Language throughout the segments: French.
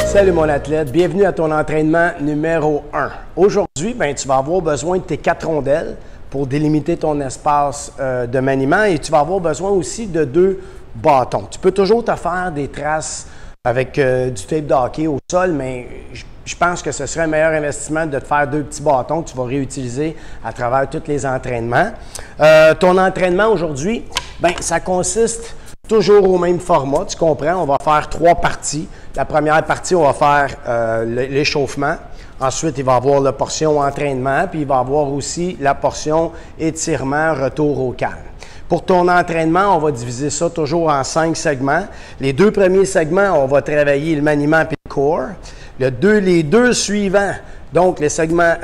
Salut mon athlète, bienvenue à ton entraînement numéro 1. Aujourd'hui, tu vas avoir besoin de tes 4 rondelles pour délimiter ton espace de maniement et tu vas avoir besoin aussi de 2 bâtons. Tu peux toujours te faire des traces avec du tape de hockey au sol, mais je pense que ce serait un meilleur investissement de te faire 2 petits bâtons que tu vas réutiliser à travers tous les entraînements. Ton entraînement aujourd'hui, ça consiste toujours au même format, tu comprends? On va faire 3 parties. La première partie, on va faire l'échauffement. Ensuite, il va y avoir la portion entraînement, puis il va y avoir aussi la portion étirement, retour au calme. Pour ton entraînement, on va diviser ça toujours en 5 segments. Les 2 premiers segments, on va travailler le maniement puis le core. Les deux suivants, donc les segments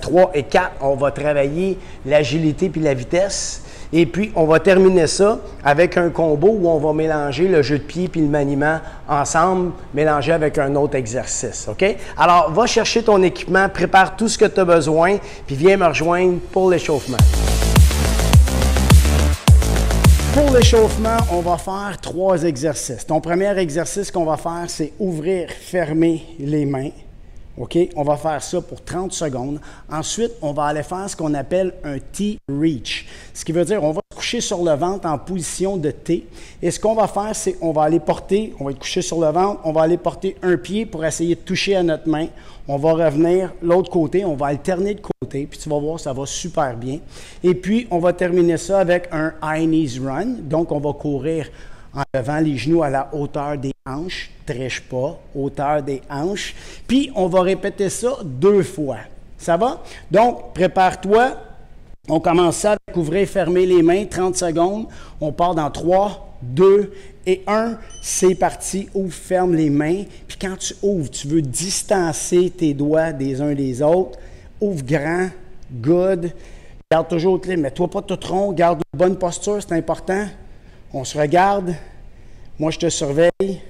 3 et 4, on va travailler l'agilité puis la vitesse. Et puis, on va terminer ça avec un combo où on va mélanger le jeu de pied puis le maniement ensemble, mélangé avec un autre exercice, OK? Alors, va chercher ton équipement, prépare tout ce que tu as besoin, puis viens me rejoindre pour l'échauffement. Pour l'échauffement, on va faire 3 exercices. Ton premier exercice qu'on va faire, c'est ouvrir, fermer les mains. OK? On va faire ça pour 30 secondes. Ensuite, on va aller faire ce qu'on appelle un T-reach. Ce qui veut dire on va se coucher sur le ventre en position de T. Et ce qu'on va faire, c'est on va aller porter, on va être couché sur le ventre, on va aller porter un pied pour essayer de toucher à notre main. On va revenir l'autre côté, on va alterner de côté, puis tu vas voir, ça va super bien. Et puis, on va terminer ça avec un high knees run. Donc, on va courir en levant les genoux à la hauteur des hanches. Triche pas, hauteur des hanches. Puis, on va répéter ça 2 fois. Ça va? Donc, prépare-toi. On commence ça avec ouvrir, fermer les mains, 30 secondes. On part dans 3, 2 et 1. C'est parti. Ouvre, ferme les mains. Puis quand tu ouvres, tu veux distancer tes doigts des uns des autres. Ouvre grand. Good. Garde toujours le clé. Mets-toi pas tout rond. Garde une bonne posture, c'est important. On se regarde. Moi, je te surveille.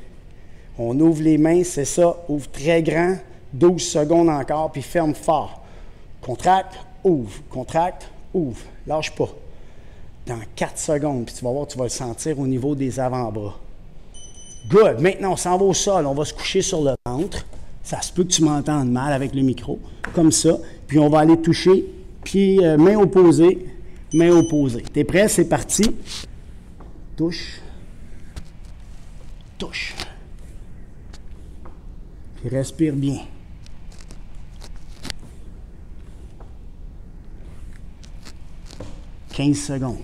On ouvre les mains, c'est ça. Ouvre très grand. 12 secondes encore, puis ferme fort. Contracte, ouvre. Contracte, ouvre. Lâche pas. Dans 4 secondes, puis tu vas voir, tu vas le sentir au niveau des avant-bras. Good. Maintenant, on s'en va au sol. On va se coucher sur le ventre. Ça se peut que tu m'entendes mal avec le micro. Comme ça. Puis on va aller toucher. Puis main opposée. Main opposée. T'es prêt? C'est parti. Touche. Touche. Puis respire bien. « 15 secondes.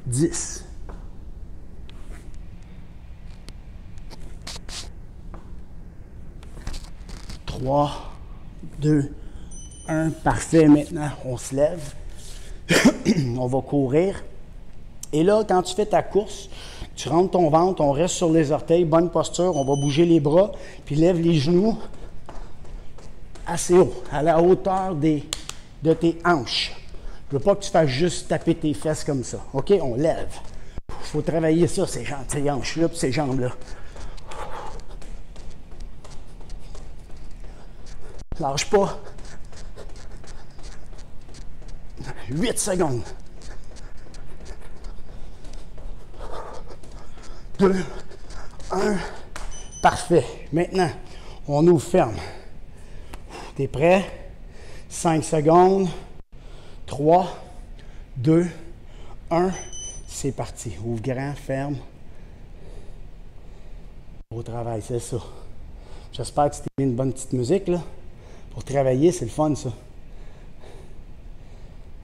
10. 3, 2, 1. Parfait. Maintenant, on se lève. On va courir. Et là, quand tu fais ta course, tu rentres ton ventre, on reste sur les orteils, bonne posture, on va bouger les bras, puis lève les genoux assez haut, à la hauteur de tes hanches. Je ne veux pas que tu fasses juste taper tes fesses comme ça. OK? On lève. Il faut travailler ça, ces hanches-là et ces jambes-là. Lâche pas. 8 secondes. 2, 1. Parfait. Maintenant, on ouvre ferme. T'es prêt? 5 secondes. 3, 2, 1. C'est parti. Ouvre grand, ferme. Beau travail, c'est ça. J'espère que tu t'es mis une bonne petite musique, là. Pour travailler, c'est le fun, ça.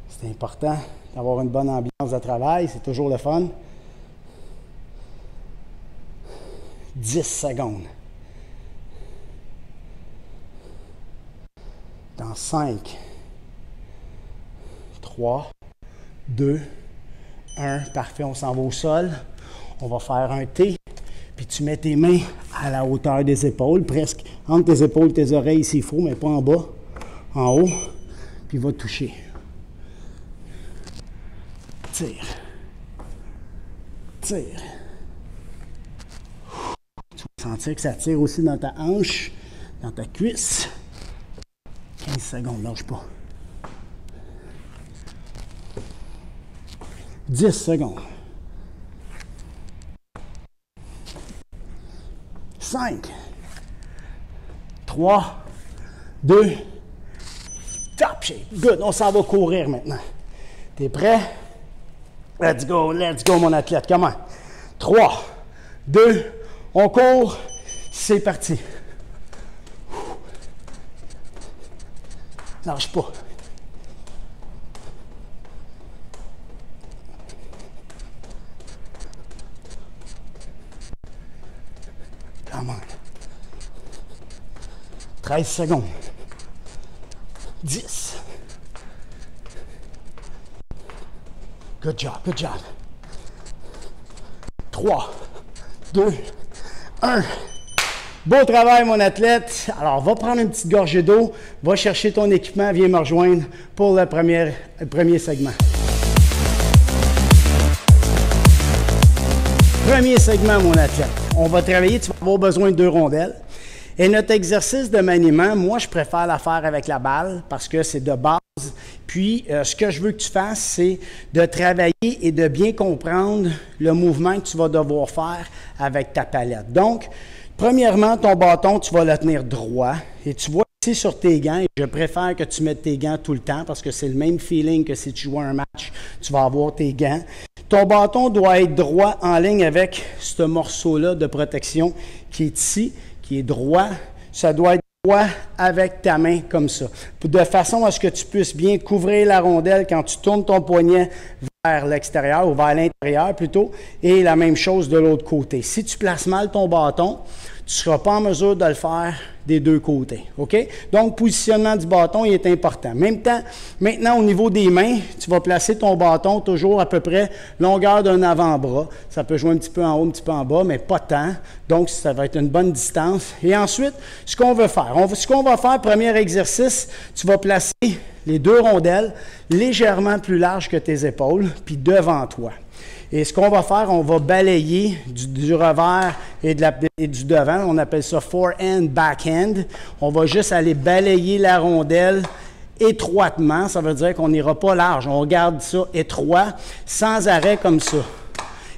C'est important d'avoir une bonne ambiance de travail. C'est toujours le fun. 10 secondes. Dans 5, 3, 2, 1. Parfait, on s'en va au sol. On va faire un T. Puis tu mets tes mains à la hauteur des épaules, presque entre tes épaules et tes oreilles s'il faut, mais pas en bas, en haut. Puis va toucher. Tire. Tire. Tu vas sentir que ça tire aussi dans ta hanche, dans ta cuisse. 15 secondes, lâche pas. 10 secondes. 5, 3, 2, top shape. Good. On s'en va courir maintenant. T'es prêt? Let's go, mon athlète. Comment? 3, 2, on court. C'est parti. Lâche pas. Come on. 13 secondes. 10. Good job, good job. 3, 2, 1. Beau travail, mon athlète. Alors, va prendre une petite gorgée d'eau, va chercher ton équipement, viens me rejoindre pour le premier segment. Premier segment, mon athlète. On va travailler, tu vas avoir besoin de 2 rondelles. Et notre exercice de maniement, moi, je préfère la faire avec la balle parce que c'est de base. Puis, ce que je veux que tu fasses, c'est de travailler et de bien comprendre le mouvement que tu vas devoir faire avec ta palette. Donc, premièrement, ton bâton, tu vas le tenir droit. Et tu vois ici sur tes gants, et je préfère que tu mettes tes gants tout le temps parce que c'est le même feeling que si tu joues un match, tu vas avoir tes gants. Ton bâton doit être droit en ligne avec ce morceau-là de protection qui est ici, qui est droit. Ça doit être droit avec ta main comme ça, de façon à ce que tu puisses bien couvrir la rondelle quand tu tournes ton poignet vers l'extérieur ou vers l'intérieur plutôt, et la même chose de l'autre côté. Si tu places mal ton bâton, tu ne seras pas en mesure de le faire des 2 côtés. OK? Donc, positionnement du bâton, il est important. En même temps, maintenant, au niveau des mains, tu vas placer ton bâton toujours à peu près longueur d'un avant-bras. Ça peut jouer un petit peu en haut, un petit peu en bas, mais pas tant. Donc, ça va être une bonne distance. Et ensuite, ce qu'on va faire, premier exercice, tu vas placer les 2 rondelles légèrement plus larges que tes épaules, puis devant toi. Et ce qu'on va faire, on va balayer du revers et du devant. On appelle ça forehand, backhand. On va juste aller balayer la rondelle étroitement. Ça veut dire qu'on n'ira pas large. On garde ça étroit, sans arrêt comme ça.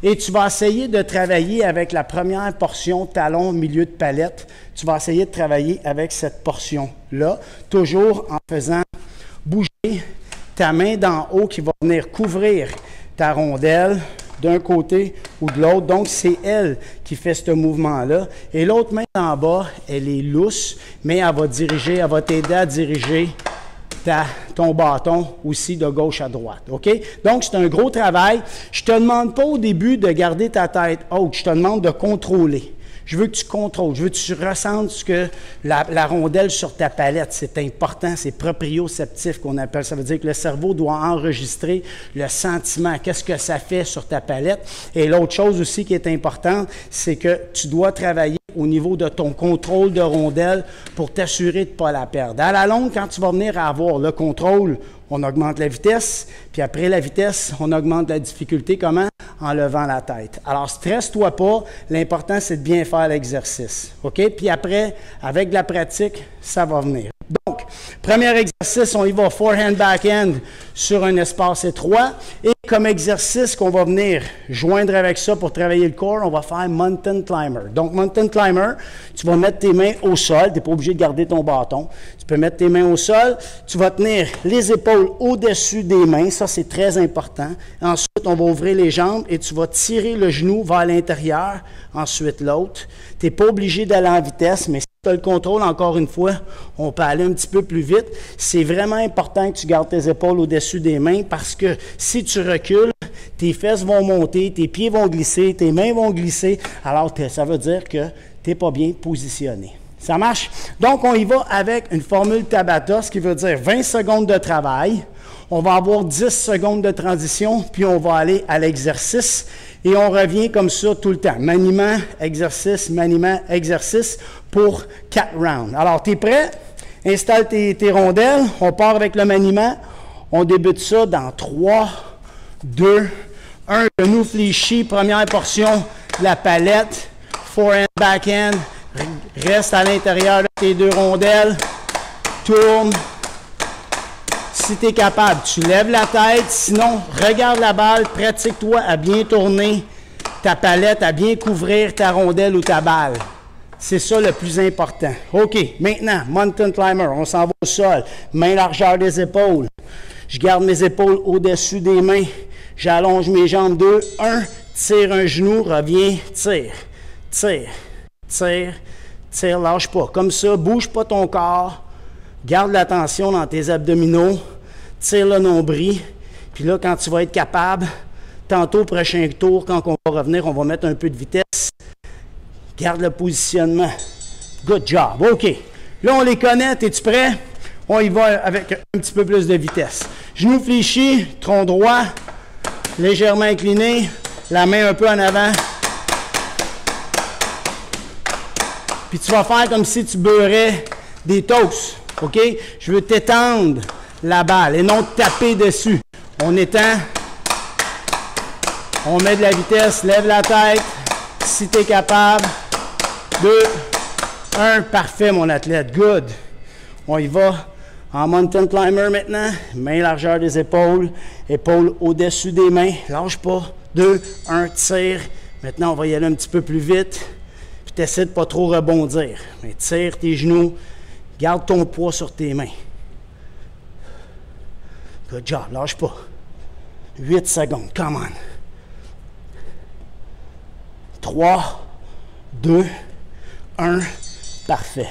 Et tu vas essayer de travailler avec la première portion talon, milieu de palette. Tu vas essayer de travailler avec cette portion-là, toujours en faisant bouger ta main d'en haut qui va venir couvrir ta rondelle d'un côté ou de l'autre. Donc, c'est elle qui fait ce mouvement-là. Et l'autre main en bas, elle est lousse, mais elle va t'aider à diriger ton bâton aussi de gauche à droite. OK? Donc, c'est un gros travail. Je ne te demande pas au début de garder ta tête haute. Je te demande de contrôler. Je veux que tu contrôles, je veux que tu ressentes ce que la rondelle sur ta palette. C'est important, c'est proprioceptif qu'on appelle. Ça veut dire que le cerveau doit enregistrer le sentiment. Qu'est-ce que ça fait sur ta palette? Et l'autre chose aussi qui est importante, c'est que tu dois travailler au niveau de ton contrôle de rondelle pour t'assurer de ne pas la perdre. À la longue, quand tu vas venir à avoir le contrôle, on augmente la vitesse, puis après la vitesse, on augmente la difficulté. Comment? En levant la tête. Alors, stresse-toi pas. L'important, c'est de bien faire l'exercice. OK? Puis après, avec de la pratique, ça va venir. Donc, premier exercice, on y va forehand, backhand sur un espace étroit. Et comme exercice qu'on va venir joindre avec ça pour travailler le corps, on va faire mountain climber. Donc, mountain climber, tu vas mettre tes mains au sol. Tu n'es pas obligé de garder ton bâton. Tu peux mettre tes mains au sol. Tu vas tenir les épaules au-dessus des mains. Ça, c'est très important. Ensuite, on va ouvrir les jambes et tu vas tirer le genou vers l'intérieur. Ensuite, l'autre. Tu n'es pas obligé d'aller en vitesse, mais si tu as le contrôle, encore une fois, on peut aller un petit peu plus vite. C'est vraiment important que tu gardes tes épaules au-dessus des mains parce que si tu recules, tes fesses vont monter, tes pieds vont glisser, tes mains vont glisser. Alors, ça veut dire que tu n'es pas bien positionné. Ça marche? Donc, on y va avec une formule Tabata, ce qui veut dire 20 secondes de travail. On va avoir 10 secondes de transition, puis on va aller à l'exercice. Et on revient comme ça tout le temps. Maniement, exercice pour 4 rounds. Alors, tu es prêt? Installe tes rondelles. On part avec le maniement. On débute ça dans 3, 2, 1. Genou fléchi, première portion de la palette. Forehand, backhand. Reste à l'intérieur de tes 2 rondelles. Tourne. Si tu es capable, tu lèves la tête. Sinon, regarde la balle. Pratique-toi à bien tourner ta palette, à bien couvrir ta rondelle ou ta balle. C'est ça le plus important. OK, maintenant, mountain climber, on s'en va au sol. Main largeur des épaules. Je garde mes épaules au-dessus des mains. J'allonge mes jambes. 2, 1, tire un genou, reviens, tire, tire, tire, tire, lâche pas. Comme ça, bouge pas ton corps. Garde la tension dans tes abdominaux. Tire le nombril. Puis là, quand tu vas être capable, tantôt, prochain tour, quand on va revenir, on va mettre un peu de vitesse. Garde le positionnement. Good job. OK. Là, on les connaît. Es-tu prêt? On y va avec un petit peu plus de vitesse. Genoux fléchis, tronc droit, légèrement incliné, la main un peu en avant. Puis tu vas faire comme si tu beurrais des toasts. OK? Je veux t'étendre la balle et non te taper dessus. On étend. On met de la vitesse. Lève la tête. Si tu es capable. 2, 1, parfait mon athlète, good. On y va en mountain climber maintenant, main largeur des épaules, épaules au-dessus des mains, lâche pas, 2, 1, tire. Maintenant on va y aller un petit peu plus vite, puis tu essaies de pas trop rebondir. Mais tire tes genoux, garde ton poids sur tes mains. Good job, lâche pas. 8 secondes, come on. 3, 2, 1, parfait.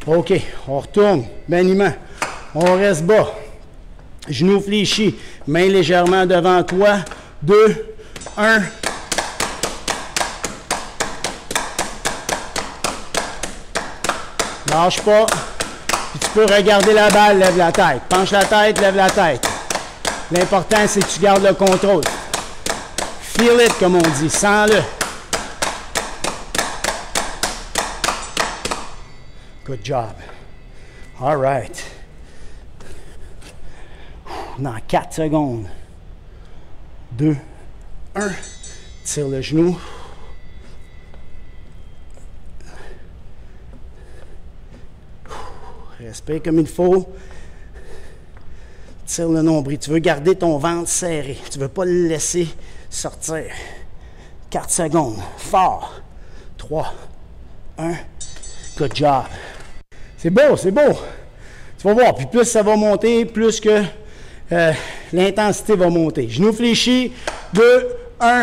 OK, on retourne, maniement. On reste bas. Genoux fléchis, main légèrement devant toi. 2, 1. Lâche pas. Puis tu peux regarder la balle, lève la tête. Penche la tête, lève la tête. L'important, c'est que tu gardes le contrôle. Feel it, comme on dit. Sens-le. Good job. All right. Dans 4 secondes. 2, 1. Tire le genou. Respire comme il faut. Tire le nombril. Tu veux garder ton ventre serré. Tu ne veux pas le laisser sortir. 4 secondes. Fort. 3, 1. Good job. C'est beau, c'est beau. Tu vas voir. Puis plus ça va monter, plus que l'intensité va monter. Genoux fléchis. 2, 1.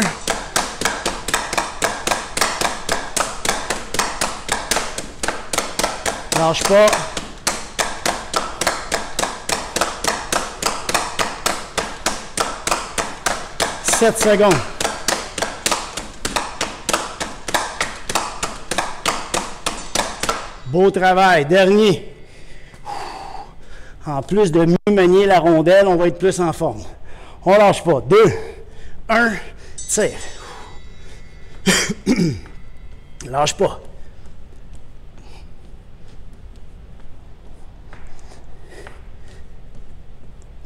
Lâche pas. « 7 secondes. Beau travail. Dernier. En plus de mieux manier la rondelle, on va être plus en forme. On ne lâche pas. 2, 1, tire. Lâche pas.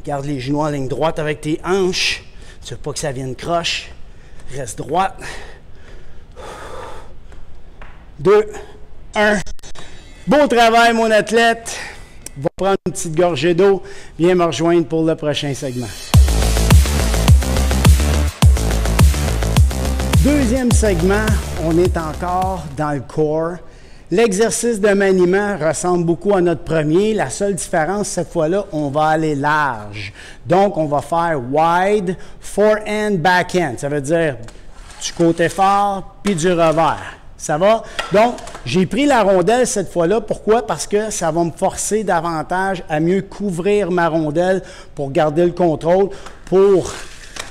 Garde les genoux en ligne droite avec tes hanches. Tu ne veux pas que ça vienne croche. Reste droite. 2, 1. Beau travail, mon athlète. Va prendre une petite gorgée d'eau. Viens me rejoindre pour le prochain segment. Deuxième segment, on est encore dans le core. L'exercice de maniement ressemble beaucoup à notre premier. La seule différence, cette fois-là, on va aller large. Donc, on va faire wide, forehand, backhand. Ça veut dire du côté fort, puis du revers. Ça va? Donc, j'ai pris la rondelle cette fois-là. Pourquoi? Parce que ça va me forcer davantage à mieux couvrir ma rondelle pour garder le contrôle, pour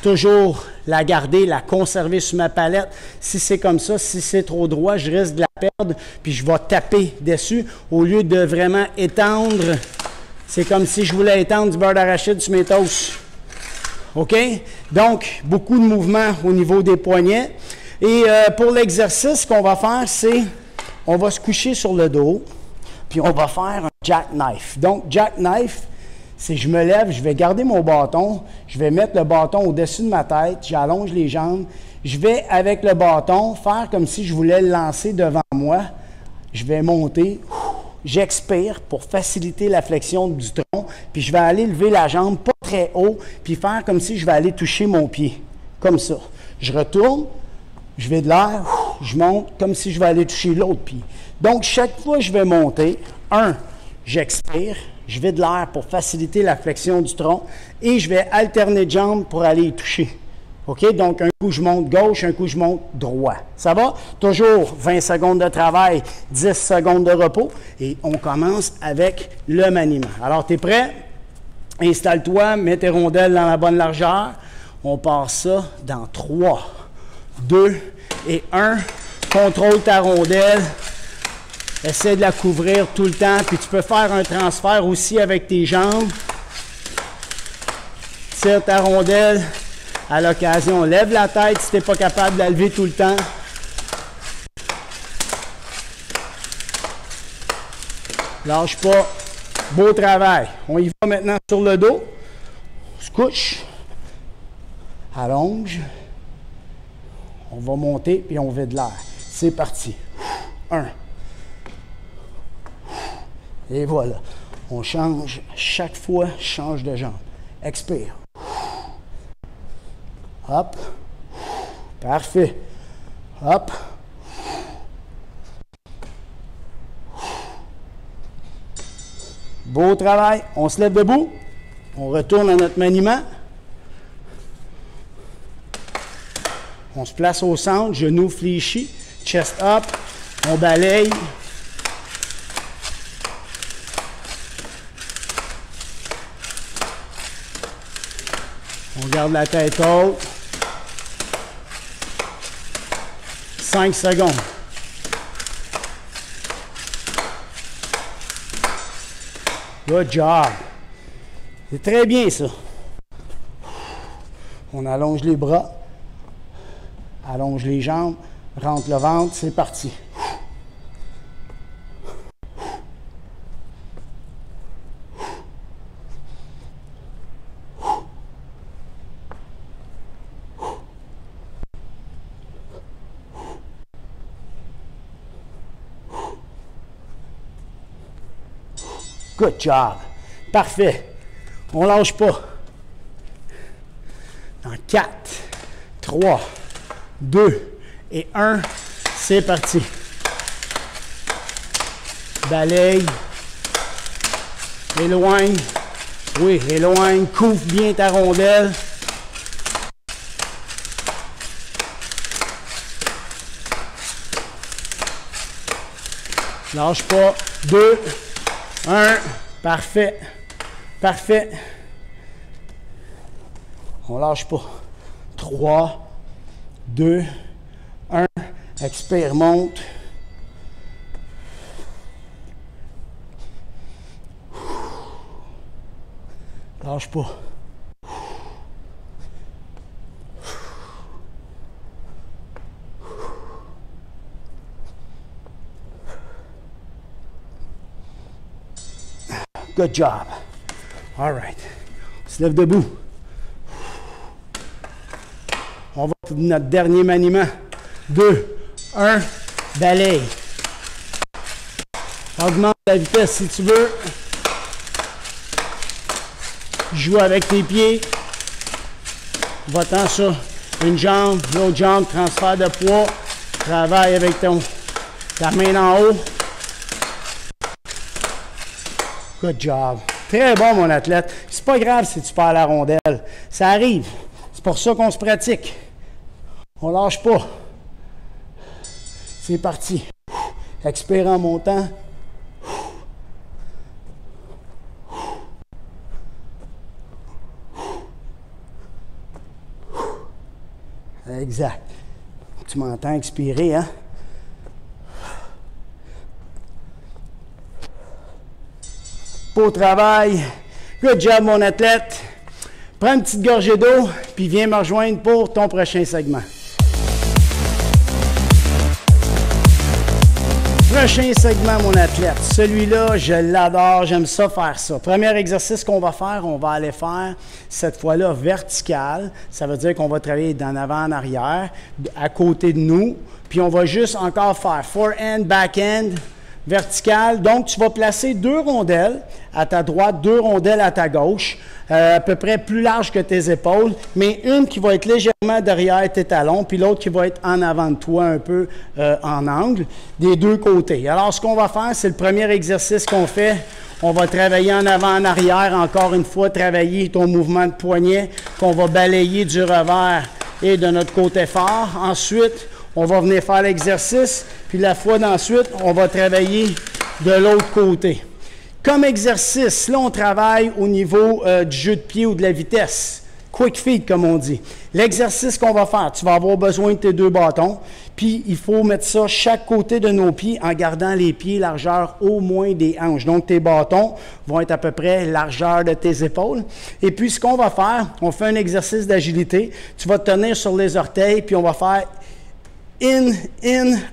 toujours la garder, la conserver sur ma palette. Si c'est comme ça, si c'est trop droit, je risque de la perdre, puis je vais taper dessus au lieu de vraiment étendre. C'est comme si je voulais étendre du beurre d'arachide sur mes toasts. OK? Donc, beaucoup de mouvements au niveau des poignets. Et pour l'exercice, ce qu'on va faire, c'est on va se coucher sur le dos, puis on va faire un jackknife. Donc, jackknife, c'est je me lève, je vais garder mon bâton, je vais mettre le bâton au-dessus de ma tête, j'allonge les jambes, je vais avec le bâton faire comme si je voulais le lancer devant moi. Je vais monter, j'expire pour faciliter la flexion du tronc, puis je vais aller lever la jambe pas très haut, puis faire comme si je vais aller toucher mon pied, comme ça. Je retourne, je vais de l'air, je monte comme si je vais aller toucher l'autre pied. Donc, chaque fois que je vais monter, j'expire, je vais de l'air pour faciliter la flexion du tronc et je vais alterner de jambes pour aller y toucher. OK? Donc, un coup, je monte gauche, un coup, je monte droit. Ça va? Toujours 20 secondes de travail, 10 secondes de repos et on commence avec le maniement. Alors, tu es prêt? Installe-toi, mets tes rondelles dans la bonne largeur. On part ça dans 3, 2 et 1. Contrôle ta rondelle. Essaie de la couvrir tout le temps. Puis tu peux faire un transfert aussi avec tes jambes. Tire ta rondelle à l'occasion. Lève la tête si tu n'es pas capable de la lever tout le temps. Lâche pas. Beau travail. On y va maintenant sur le dos. On se couche. Allonge. On va monter puis on vide l'air. C'est parti. 1. Et voilà. On change. Chaque fois, change de jambe. Expire. Hop. Parfait. Hop. Beau travail. On se lève debout. On retourne à notre maniement. On se place au centre, genoux fléchis, chest up, on balaye. On garde la tête haute. 5 secondes. Good job. C'est très bien ça. On allonge les bras. Allonge les jambes, rentre le ventre, c'est parti. Good job. Parfait. On ne lâche pas. Dans 4, 3, 2 et 1, c'est parti. Balaye. Éloigne. Oui, éloigne. Couvre bien ta rondelle. Lâche pas. 2, 1. Parfait. Parfait. On lâche pas. 3, 2, 1, expire, monte. Lâche pas. Good job. All right. On se lève debout. On va pour notre dernier maniement. 2, 1, balaye. Augmente la vitesse si tu veux. Joue avec tes pieds. Va-t'en sur une jambe, l'autre jambe, transfert de poids. Travaille avec ta main en haut. Good job. Très bon, mon athlète. C'est pas grave si tu perds la rondelle. Ça arrive. C'est pour ça qu'on se pratique. On lâche pas. C'est parti. Expire en montant. Exact. Tu m'entends expirer, hein? Beau travail. Good job, mon athlète. Prends une petite gorgée d'eau, puis viens me rejoindre pour ton prochain segment. Prochain segment, mon athlète. Celui-là, je l'adore, j'aime ça faire ça. Premier exercice qu'on va faire, on va aller faire cette fois-là vertical. Ça veut dire qu'on va travailler d'en avant en arrière, à côté de nous. Puis on va juste encore faire forehand, backhand, verticale. Donc, tu vas placer 2 rondelles à ta droite, 2 rondelles à ta gauche, à peu près plus large que tes épaules, mais une qui va être légèrement derrière tes talons, puis l'autre qui va être en avant de toi, un peu en angle, des 2 côtés. Alors, ce qu'on va faire, c'est le premier exercice qu'on fait. On va travailler en avant, en arrière, encore une fois, travailler ton mouvement de poignet qu'on va balayer du revers et de notre côté fort. Ensuite, on va venir faire l'exercice, puis la fois d'ensuite, on va travailler de l'autre côté. Comme exercice, là, on travaille au niveau du jeu de pied ou de la vitesse. Quick feed, comme on dit. L'exercice qu'on va faire, tu vas avoir besoin de tes 2 bâtons, puis il faut mettre ça chaque côté de nos pieds en gardant les pieds largeur au moins des hanches. Donc, tes bâtons vont être à peu près largeur de tes épaules. Et puis, ce qu'on va faire, on fait un exercice d'agilité. Tu vas te tenir sur les orteils, puis on va faire in,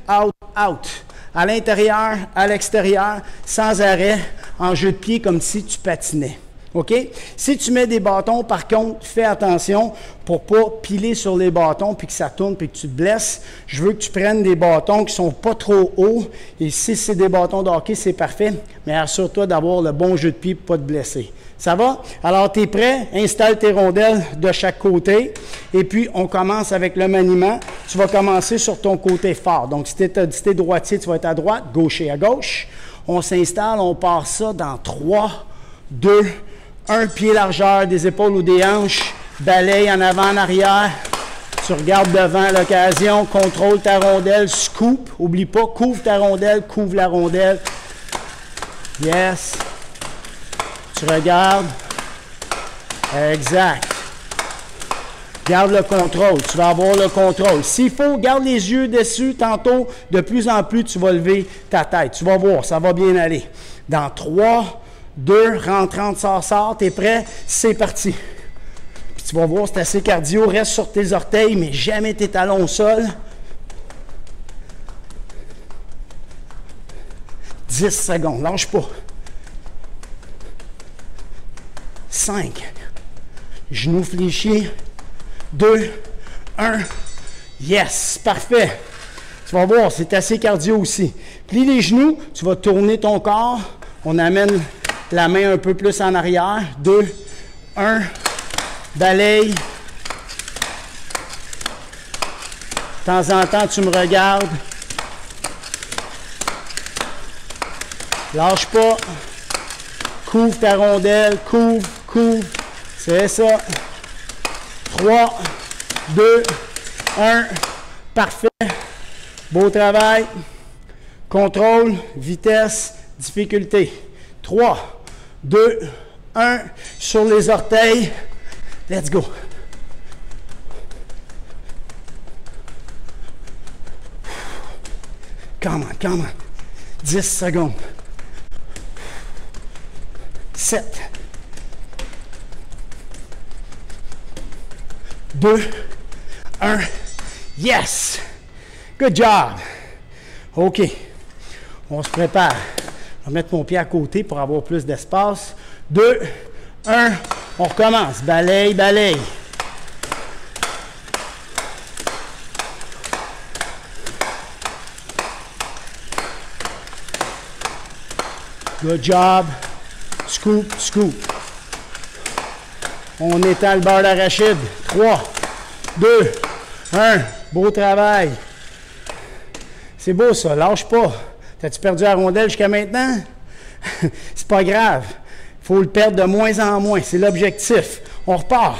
out, out. À l'intérieur, à l'extérieur, sans arrêt, en jeu de pied, comme si tu patinais. OK? Si tu mets des bâtons, par contre, fais attention pour ne pas piler sur les bâtons puis que ça tourne puis que tu te blesses. Je veux que tu prennes des bâtons qui ne sont pas trop hauts. Et si c'est des bâtons de hockey, c'est parfait. Mais assure-toi d'avoir le bon jeu de pied pour ne pas te blesser. Ça va? Alors, tu es prêt? Installe tes rondelles de chaque côté. Et puis, on commence avec le maniement. Tu vas commencer sur ton côté fort. Donc, si tu es droitier, tu vas être à droite, gaucher à gauche. On s'installe, on part ça dans 3, 2, 1 pied largeur des épaules ou des hanches. Balaye en avant, en arrière. Tu regardes devant à l'occasion. Contrôle ta rondelle. Scoop. Oublie pas, couvre ta rondelle, couvre la rondelle. Yes. Tu regardes. Exact. Garde le contrôle. Tu vas avoir le contrôle. S'il faut, garde les yeux dessus. Tantôt, de plus en plus, tu vas lever ta tête. Tu vas voir, ça va bien aller. Dans 3, 2, rentre, sort. T'es prêt? C'est parti. Puis tu vas voir, c'est assez cardio. Reste sur tes orteils, mais jamais tes talons au sol. 10 secondes. Lâche pas. 5. Genoux fléchis. 2, 1. Yes! Parfait. Tu vas voir, c'est assez cardio aussi. Plie les genoux. Tu vas tourner ton corps. On amène la main un peu plus en arrière. 2, 1. Balaye. De temps en temps, tu me regardes. Lâche pas. Couvre ta rondelle. Couvre. C'est ça. 3, 2, 1. Parfait. Beau travail. Contrôle, vitesse, difficulté. 3, 2, 1. Sur les orteils. Let's go. Come on. 10 secondes. 7. 2, 1. Yes! Good job! OK. On se prépare. Je vais mettre mon pied à côté pour avoir plus d'espace. 2, 1. On recommence. Balaye. Good job. Scoop. On étend le beurre d'arachide. 3, 2, 1. Beau travail. C'est beau ça, lâche pas. T'as-tu perdu la rondelle jusqu'à maintenant? C'est pas grave. Il faut le perdre de moins en moins. C'est l'objectif. On repart.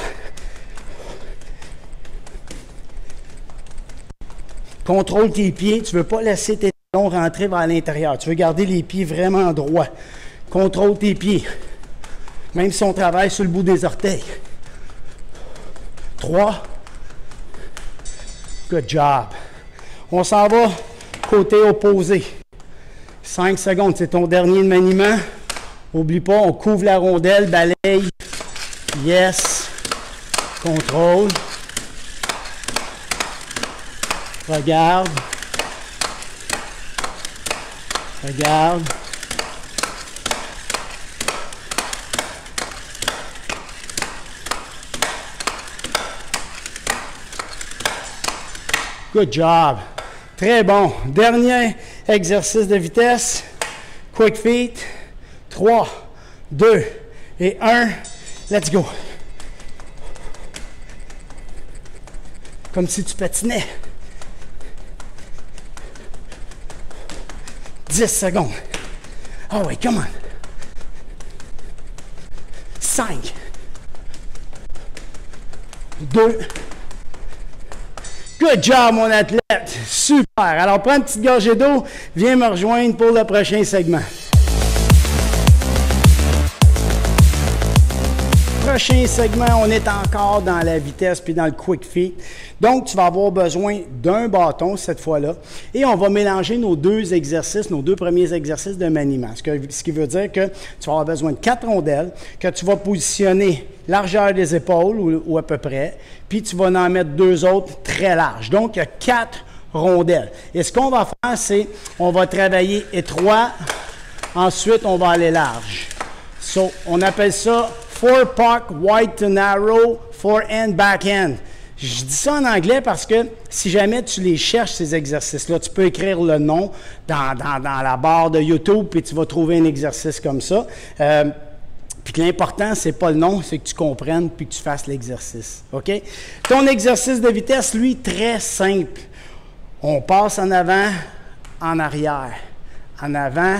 Contrôle tes pieds. Tu ne veux pas laisser tes talons rentrer vers l'intérieur. Tu veux garder les pieds vraiment droits. Contrôle tes pieds. Même si on travaille sur le bout des orteils. 3. Good job. On s'en va côté opposé. 5 secondes, c'est ton dernier maniement. N'oublie pas, on couvre la rondelle, balaye. Yes. Contrôle. Regarde. Good job. Très bon. Dernier exercice de vitesse. Quick feet. 3, 2 et 1. Let's go. Comme si tu patinais. 10 secondes. Ah oui, come on. 5, 2. Good job, mon athlète. Super. Alors, prends une petite gorgée d'eau. Viens me rejoindre pour le prochain segment. Prochain segment, on est encore dans la vitesse puis dans le quick feet. Donc, tu vas avoir besoin d'un bâton cette fois-là et on va mélanger nos deux exercices, nos deux premiers exercices de maniement. Ce qui veut dire que tu vas avoir besoin de 4 rondelles que tu vas positionner largeur des épaules ou à peu près, puis tu vas en mettre 2 autres très larges. Donc, il y a 4 rondelles. Et ce qu'on va faire, c'est on va travailler étroit, ensuite on va aller large. So, on appelle ça four-puck, wide to narrow, forehand, backhand. Je dis ça en anglais parce que si jamais tu les cherches, ces exercices-là, tu peux écrire le nom dans la barre de YouTube, puis tu vas trouver un exercice comme ça. Puis l'important, c'est pas le nom, c'est que tu comprennes puis que tu fasses l'exercice. OK? Ton exercice de vitesse, lui, très simple. On passe en avant, en arrière. En avant,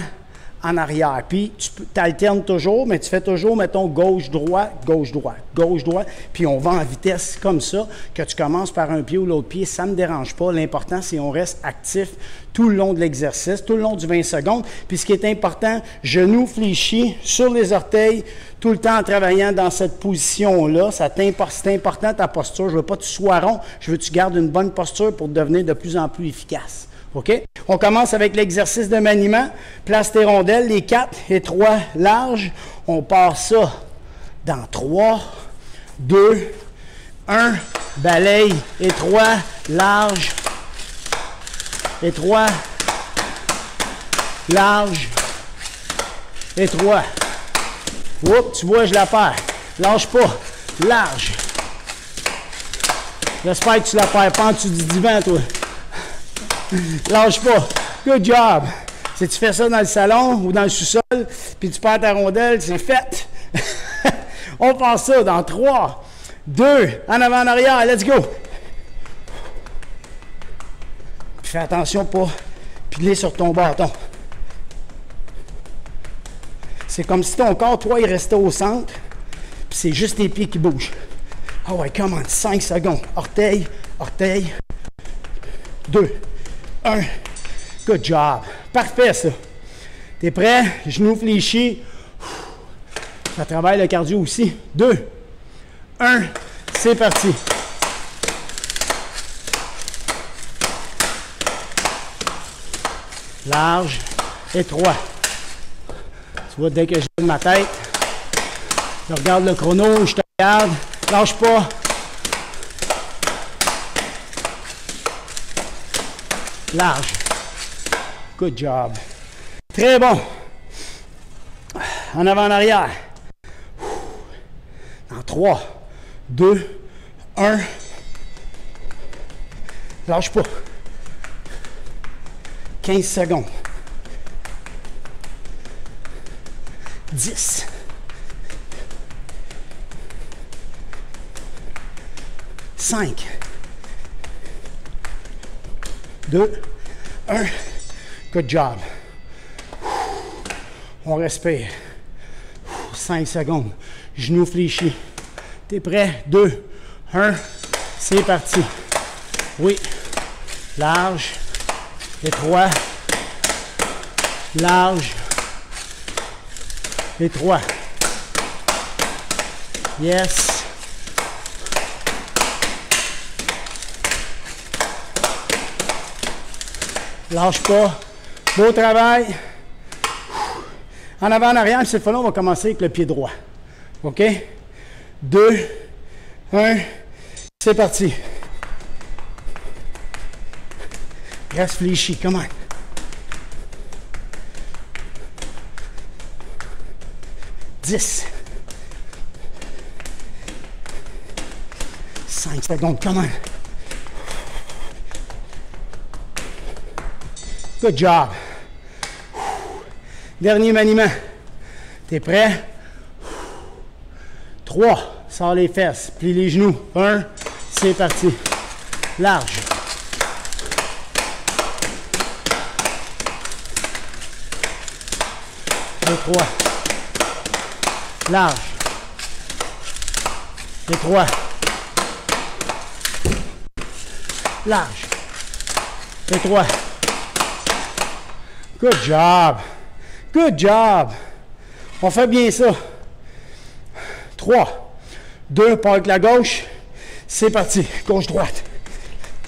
en arrière. Puis, tu alternes toujours, mais tu fais toujours, mettons, gauche-droite, gauche-droite, gauche-droite. Puis, on va en vitesse comme ça, que tu commences par un pied ou l'autre pied. Ça ne me dérange pas. L'important, c'est qu'on reste actif tout le long de l'exercice, tout le long du 20 secondes. Puis, ce qui est important, genoux fléchis sur les orteils, tout le temps en travaillant dans cette position-là. C'est important ta posture. Je ne veux pas que tu sois rond. Je veux que tu gardes une bonne posture pour devenir de plus en plus efficace. OK? On commence avec l'exercice de maniement. Place tes rondelles, les 4 et 3 larges. On part ça dans 3, 2, 1. Balaye, étroit, large, étroit, large, étroit. Oups, tu vois, je la perds. Lâche pas. Large. J'espère que tu la perds pas en dessous du divan, toi. Lâche pas. Good job. Si tu fais ça dans le salon ou dans le sous-sol, puis tu perds ta rondelle, c'est fait. On passe ça dans 3, 2, en avant, en arrière. Let's go. Puis fais attention pas piler sur ton bâton. C'est comme si ton corps, toi, il restait au centre, puis c'est juste tes pieds qui bougent. Ah ouais, come on, 5 secondes. Orteil, orteil. 2, 1. Good job. Parfait, ça. T'es prêt? Genoux fléchis. Ça travaille le cardio aussi. 2, 1. C'est parti. Large, étroit. Tu vois, dès que je lève ma tête, je regarde le chrono, je te regarde. Lâche pas. Large. Good job. Très bon. En avant, en arrière. Dans 3, 2, 1. Lâche pas. 15 secondes. 10. 5. 2, 1. Good job. On respire. 5 secondes. Genoux fléchis. T'es prêt? 2, 1. C'est parti. Oui. Large. Étroit. Large. Étroit. Yes. Lâche pas. Beau travail. En avant, en arrière, cette fois-là, on va commencer avec le pied droit. OK? 2, 1. C'est parti. Reste fléchi. Come on. 10. 5 secondes. Come on. Good job. Dernier maniement. T'es prêt? 3. Sors les fesses. Plie les genoux. 1. C'est parti. Large. Et 3. Large. Et 3. Large. Et 3. Good job. Good job. On fait bien ça. 3, 2, pas avec la gauche. C'est parti. Gauche-droite.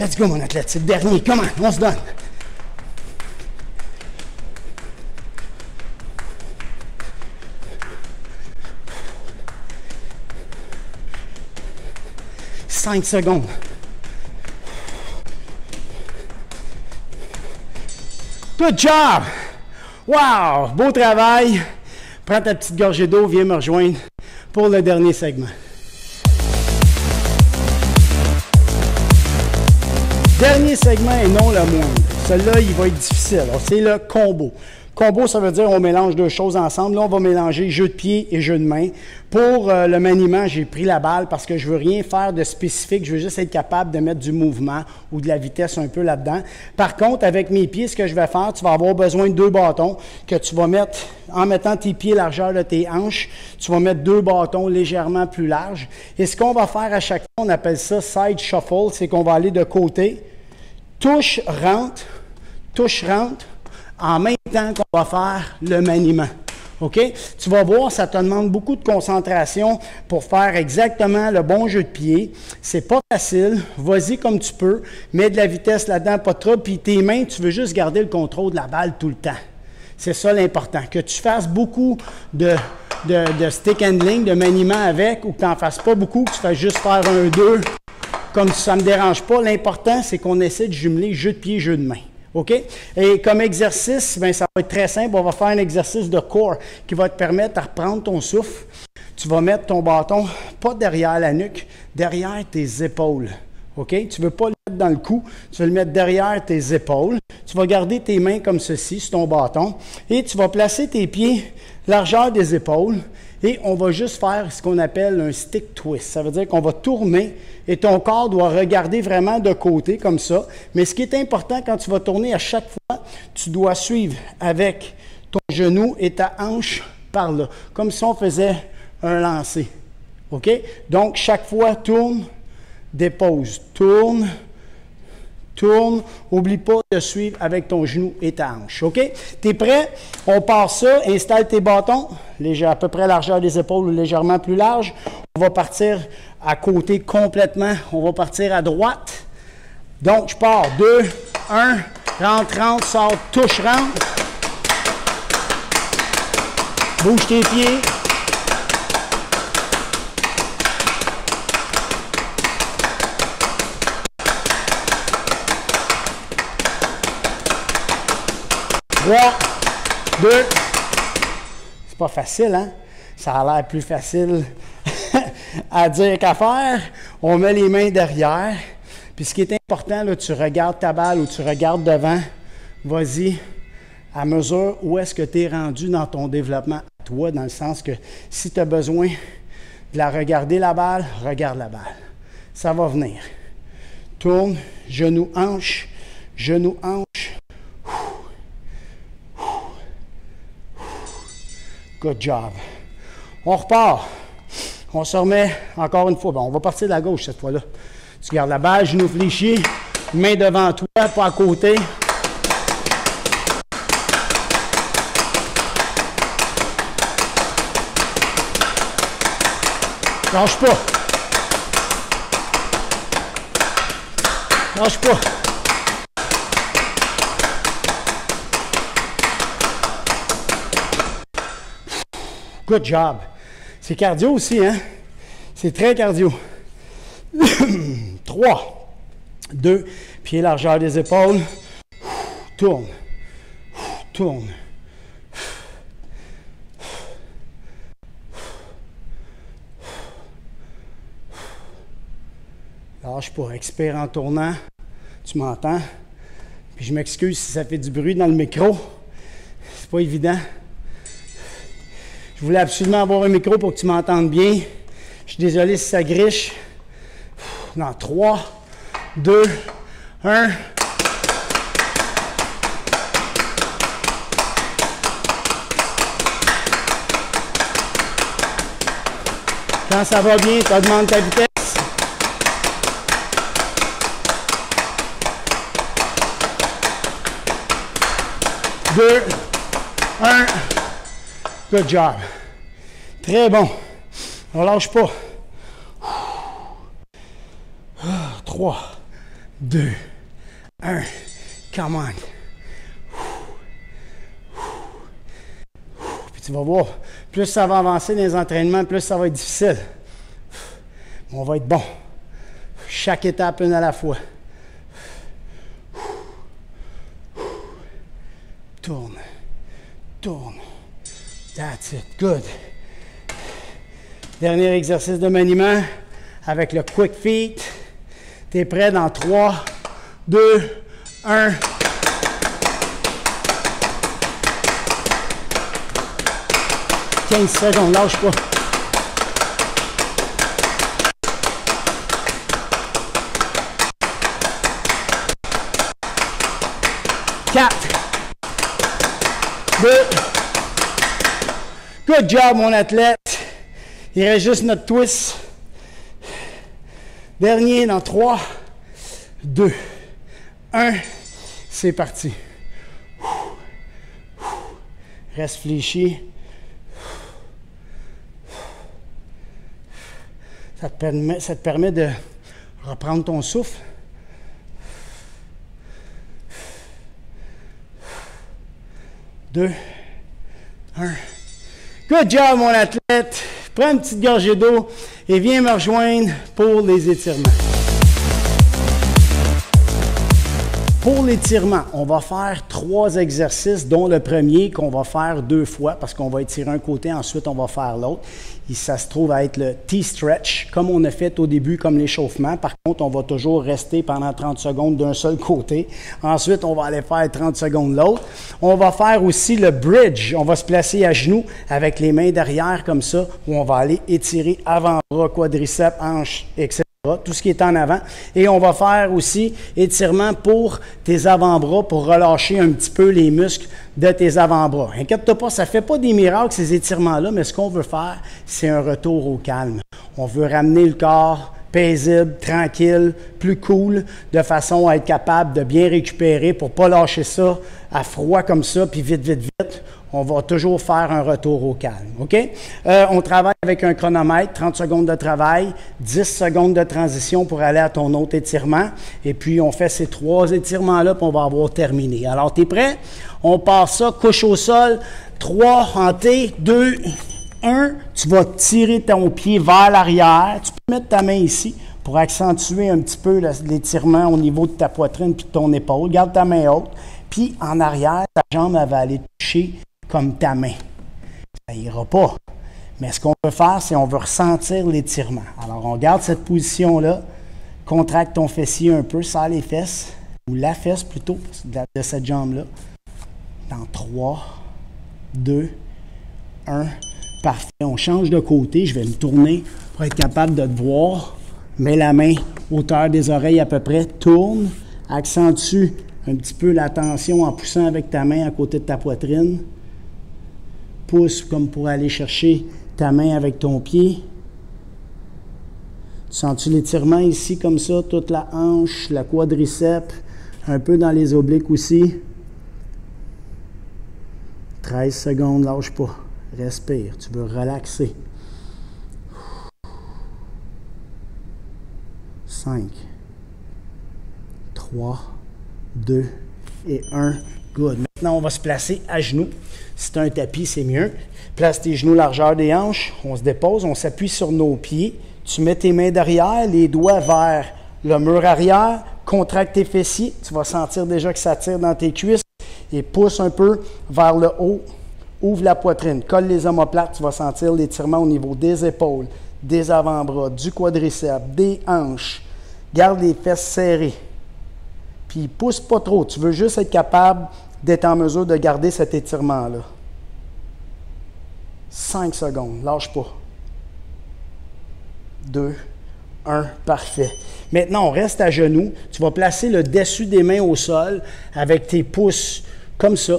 Let's go, mon athlète. C'est le dernier. Comment? On se donne. Cinq secondes. Good job! Wow! Beau travail. Prends ta petite gorgée d'eau, viens me rejoindre pour le dernier segment. Dernier segment et non le moindre. Celui-là, il va être difficile. C'est le combo. Combo, ça veut dire on mélange deux choses ensemble. Là, on va mélanger jeu de pied et jeu de main. Pour le maniement, j'ai pris la balle parce que je veux rien faire de spécifique. Je veux juste être capable de mettre du mouvement ou de la vitesse un peu là-dedans. Par contre, avec mes pieds, ce que je vais faire, tu vas avoir besoin de 2 bâtons que tu vas mettre, en mettant tes pieds largeur de tes hanches, tu vas mettre 2 bâtons légèrement plus larges. Et ce qu'on va faire à chaque fois, on appelle ça side shuffle, c'est qu'on va aller de côté, touche, rentre, en même temps qu'on va faire le maniement. OK? Tu vas voir, ça te demande beaucoup de concentration pour faire exactement le bon jeu de pied. C'est pas facile. Vas-y comme tu peux. Mets de la vitesse là-dedans, pas trop. Puis tes mains, tu veux juste garder le contrôle de la balle tout le temps. C'est ça l'important. Que tu fasses beaucoup de stick handling, de maniement avec, ou que tu n'en fasses pas beaucoup, que tu fasses juste faire 1, 2, comme ça ne me dérange pas. L'important, c'est qu'on essaie de jumeler jeu de pied, jeu de main. OK? Et comme exercice, bien, ça va être très simple. On va faire un exercice de core qui va te permettre de reprendre ton souffle. Tu vas mettre ton bâton pas derrière la nuque, derrière tes épaules. OK? Tu ne veux pas le mettre dans le cou, tu veux le mettre derrière tes épaules. Tu vas garder tes mains comme ceci sur ton bâton et tu vas placer tes pieds largeur des épaules et on va juste faire ce qu'on appelle un stick twist. Ça veut dire qu'on va tourner et ton corps doit regarder vraiment de côté comme ça. Mais ce qui est important quand tu vas tourner à chaque fois, tu dois suivre avec ton genou et ta hanche par là, comme si on faisait un lancer. OK? Donc, chaque fois, tourne, dépose, tourne, tourne. N'oublie pas de suivre avec ton genou et ta hanche. OK? Tu es prêt? On part ça. Installe tes bâtons. À peu près largeur des épaules ou légèrement plus large. On va partir à côté complètement. On va partir à droite. Donc, je pars. 2, 1, rentre, sors, touche, rentre. Bouge tes pieds. Trois, 2, c'est pas facile, hein? Ça a l'air plus facile à dire qu'à faire. On met les mains derrière. Puis ce qui est important, là, tu regardes ta balle ou tu regardes devant. Vas-y, à mesure où est-ce que tu es rendu dans ton développement à toi, dans le sens que si tu as besoin de la regarder la balle, regarde la balle. Ça va venir. Tourne, genou, hanche, genou, hanche. Good job. On repart. On se remet encore une fois. Bon, on va partir de la gauche cette fois-là. Tu gardes la balle, genou fléchi, main devant toi, pas à côté. Lâche pas. Lâche pas. Good job. C'est cardio aussi, hein? C'est très cardio. 3, 2, pied largeur des épaules. Tourne. Tourne. Lâche pas. Expire en tournant. Tu m'entends? Puis je m'excuse si ça fait du bruit dans le micro. C'est pas évident. Je voulais absolument avoir un micro pour que tu m'entendes bien. Je suis désolé si ça griche. Dans 3, 2, 1. Quand ça va bien, tu augmentes ta vitesse. 2, 1. Good job. Très bon. On lâche pas. 3, 2, 1. Come on. Puis tu vas voir, plus ça va avancer dans les entraînements, plus ça va être difficile. On va être bon. Chaque étape, une à la fois. Tourne. Tourne. That's it. Good. Dernier exercice de maniement avec le quick feet. Tu es prêt dans 3, 2, 1. « 15 secondes, lâche pas. » 4, 2. Good job, mon athlète. Il reste juste notre twist. Dernier dans 3, 2, 1. C'est parti. Reste fléchi. Ça te permet de reprendre ton souffle. Deux, un. Good job, mon athlète. Prends une petite gorgée d'eau et viens me rejoindre pour les étirements. Pour l'étirement, on va faire 3 exercices, dont le premier qu'on va faire 2 fois parce qu'on va étirer un côté, ensuite on va faire l'autre. Et ça se trouve à être le T-stretch, comme on a fait au début, comme l'échauffement. Par contre, on va toujours rester pendant 30 secondes d'un seul côté. Ensuite, on va aller faire 30 secondes l'autre. On va faire aussi le bridge. On va se placer à genoux avec les mains derrière comme ça, où on va aller étirer avant-bras, quadriceps, hanches, etc. Tout ce qui est en avant. Et on va faire aussi étirement pour tes avant-bras pour relâcher un petit peu les muscles de tes avant-bras. Inquiète-toi pas, ça ne fait pas des miracles ces étirements-là, mais ce qu'on veut faire, c'est un retour au calme. On veut ramener le corps paisible, tranquille, plus cool, de façon à être capable de bien récupérer pour ne pas lâcher ça à froid comme ça, puis vite, vite, vite. On va toujours faire un retour au calme, OK? On travaille avec un chronomètre, 30 secondes de travail, 10 secondes de transition pour aller à ton autre étirement. Et puis, on fait ces 3 étirements-là, puis on va avoir terminé. Alors, tu es prêt? On part ça, couche au sol, 3 en T, 2, 1. Tu vas tirer ton pied vers l'arrière. Tu peux mettre ta main ici pour accentuer un petit peu l'étirement au niveau de ta poitrine puis de ton épaule. Garde ta main haute. Puis, en arrière, ta jambe, elle va aller toucher comme ta main. Ça n'ira pas. Mais ce qu'on veut faire, c'est qu'on veut ressentir l'étirement. Alors, on garde cette position-là, contracte ton fessier un peu, serre les fesses, ou la fesse plutôt, de cette jambe-là. Dans 3, 2, 1. Parfait. On change de côté. Je vais me tourner pour être capable de te voir. Mets la main hauteur des oreilles à peu près. Tourne. Accentue un petit peu la tension en poussant avec ta main à côté de ta poitrine. Pousse comme pour aller chercher ta main avec ton pied. Sens-tu l'étirement ici comme ça, toute la hanche, la quadriceps, un peu dans les obliques aussi. 13 secondes, lâche pas. Respire, tu veux relaxer. 5, 3, 2 et 1. Good. Maintenant, on va se placer à genoux. Si tu as un tapis, c'est mieux. Place tes genoux largeur des hanches. On se dépose, on s'appuie sur nos pieds. Tu mets tes mains derrière, les doigts vers le mur arrière. Contracte tes fessiers. Tu vas sentir déjà que ça tire dans tes cuisses. Et pousse un peu vers le haut. Ouvre la poitrine. Colle les omoplates. Tu vas sentir l'étirement au niveau des épaules, des avant-bras, du quadriceps, des hanches. Garde les fesses serrées. Puis pousse pas trop. Tu veux juste être capable d'être en mesure de garder cet étirement-là. 5 secondes. Lâche pas. 2, 1, parfait. Maintenant, on reste à genoux. Tu vas placer le dessus des mains au sol avec tes pouces comme ça.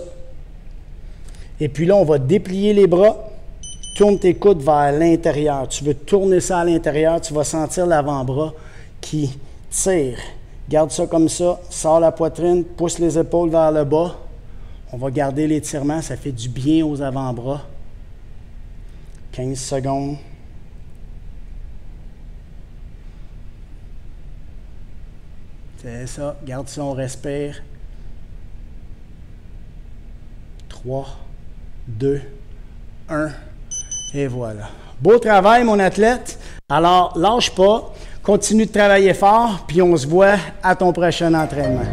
Et puis là, on va déplier les bras. Tourne tes coudes vers l'intérieur. Tu veux tourner ça à l'intérieur. Tu vas sentir l'avant-bras qui tire. Garde ça comme ça. Sors la poitrine. Pousse les épaules vers le bas. On va garder l'étirement. Ça fait du bien aux avant-bras. 15 secondes. C'est ça. Garde ça, on respire. 3, 2, 1. Et voilà. Beau travail, mon athlète. Alors, lâche pas. Continue de travailler fort, puis on se voit à ton prochain entraînement.